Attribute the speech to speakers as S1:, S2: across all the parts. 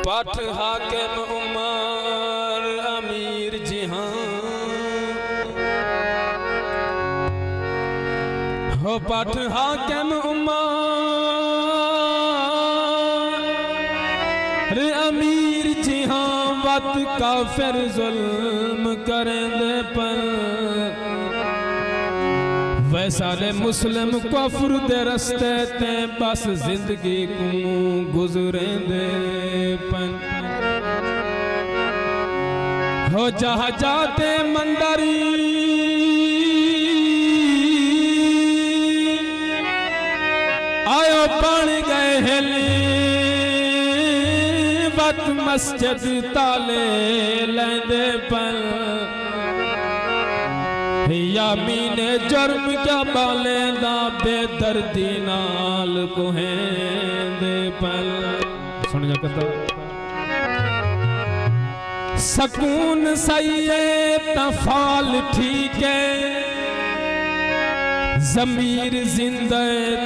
S1: पठ हाकिम उमर अमीर जिहां हो पठ हाकिम उमर अमीर जिहां वत काफिर जुल्म करेंदे पर वैसाले मुस्लिम कफर दे रस्ते ते बस जिंदगी को गुजरेंदे पन हो जहाँ जाते मंदरी आयो बन गए हेली वत मस्जिद ताले लेंदे पन यामीने जुर्म क्या बालेंदा बेदर्दी नाल कोहेंदे पल सुन जा कता सकून सही है तफाल ठीक है ज़मीर जिंदा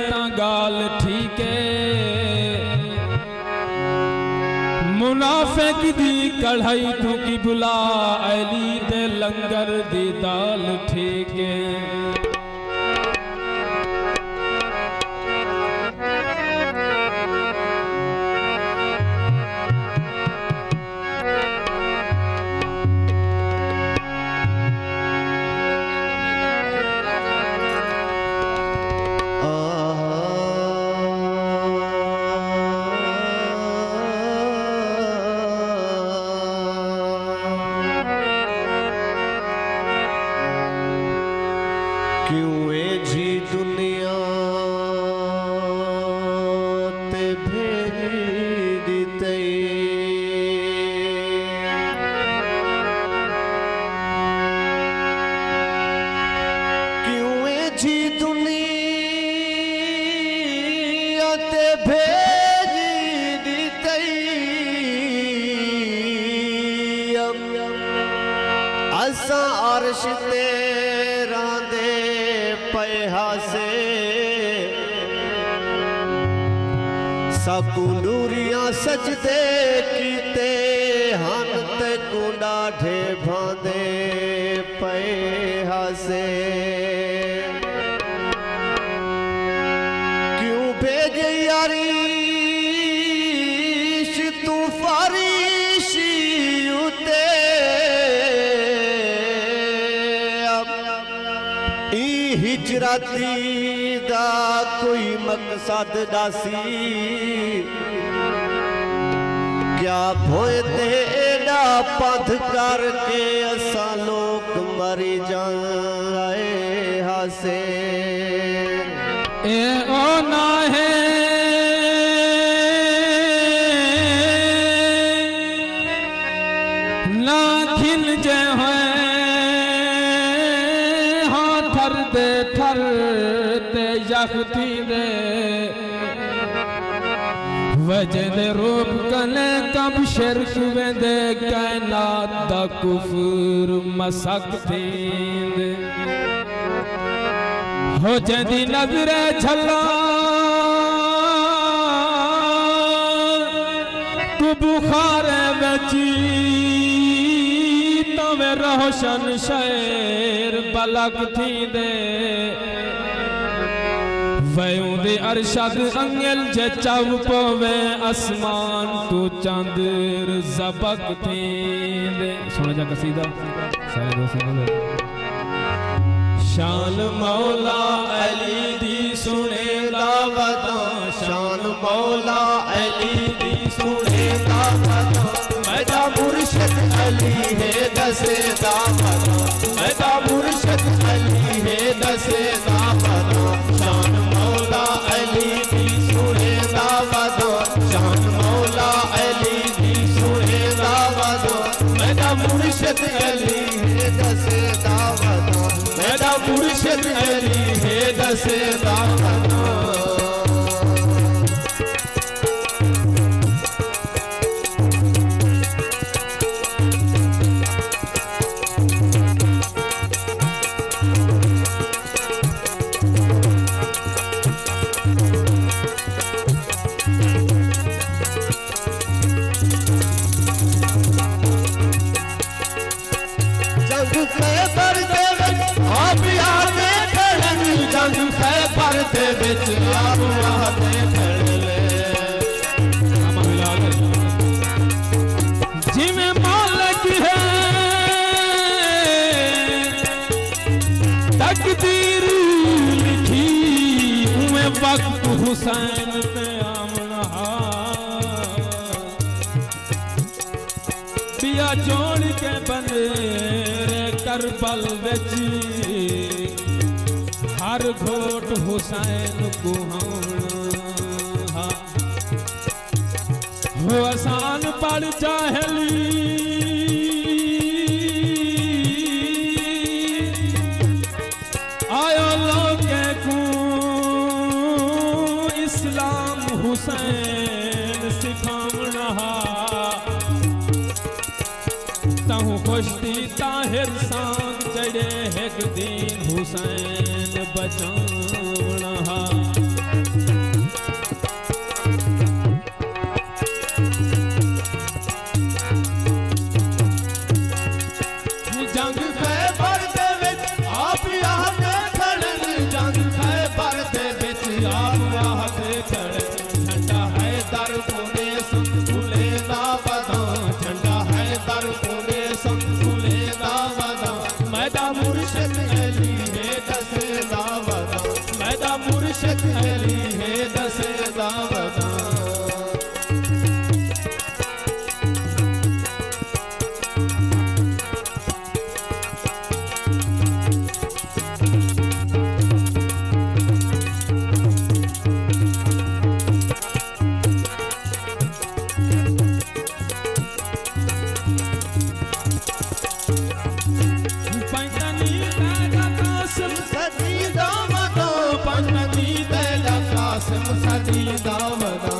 S1: ता गाल ठीक है मुनाफिक दी कढ़ाई तू की बुला अली दे लंगर दी दाल ठीक है
S2: क्यों ए जी दुनिया ते भेजी ते क्यों ए जी दुनिया ते भेजी ते असा अर्श ते रांदे पैहा से सकू नूरियां सजदे कीते हन ते कुंडा ढे भांदे पैहा से क्यों भेजे यारीश तू फारिशी उते हिजरती दा कोई मकसद दासी क्या भोए ते एडा पथ करके असा लोग मरी जाए हासे
S1: ए ओ ना है ना खिल जे है ठरते यखती दे वजह दे रूप कने कब शिरक वेंदे कायनात दा कुफर मसकती दे हो जंदी नजरे झला तू बुखारे बची तवे रोशन शेर पलक थी दे वयूं दे अरशद अंगल जे चव पवे आसमान तू चंद्र ज़बक थी दे सुन जा कसीदा सारे दोस्त शान मौला अली दी सुने दावता शान मौला अली दी सुने दावता मैदा मुर्शिद अली है दसे दावता मैदा मुर्शिद अली है दसे दावता शान मौला अली दी सुने दावता शान मौला अली दी सुने दावता मैदा मुर्शिद अली है दसे दावता मैदा मुर्शिद अली है दसे दावता जोड़ के बनेरे करबल विच हर घोट हुसैन को हावना हो आसान पड़ जाहली आयो लोके को इस्लाम हुसैन सिखावना तहु खुशती ताहिर सांग चढ़े एक दिन हुसैन बचावना जंग खैबर दे विच आप आके खड़न जंग खैबर दे विच आप आके खड़न झंडा है दर कोने संभुले ना बदा झंडा है दर कोने संभुले ना बदा मैदा मुर्शिद अली है दसे दावदा मैदा मुर्शिद अली है दसे दावदा सदी दावदा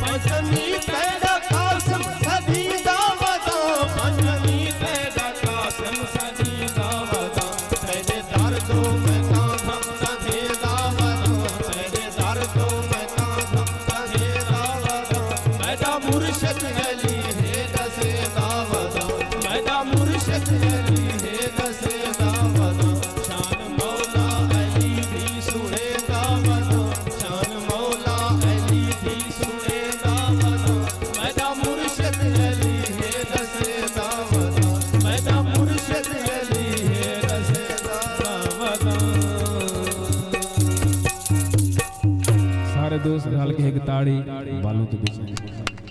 S1: पंचमी तेरा कासिम सदी दावदा पंचमी तेरा कासिम सदी दावदा तेरे दर दो मैं तां दे दावदा तेरे दर दो मैं तां दे दावदा मैदा मुर्शिद अली है दसे दावदा मैदा मुर्शिद अली है दसे शान मौला अली दी सुने दावदा शान मौला अली दी सुने दावदा मैदा मुर्शिद अली है दसे दावदा मैदा मुर्शिद अली है दसे दावदा सारे दोस्त हल्के एक ताड़ी बालों तो पीछे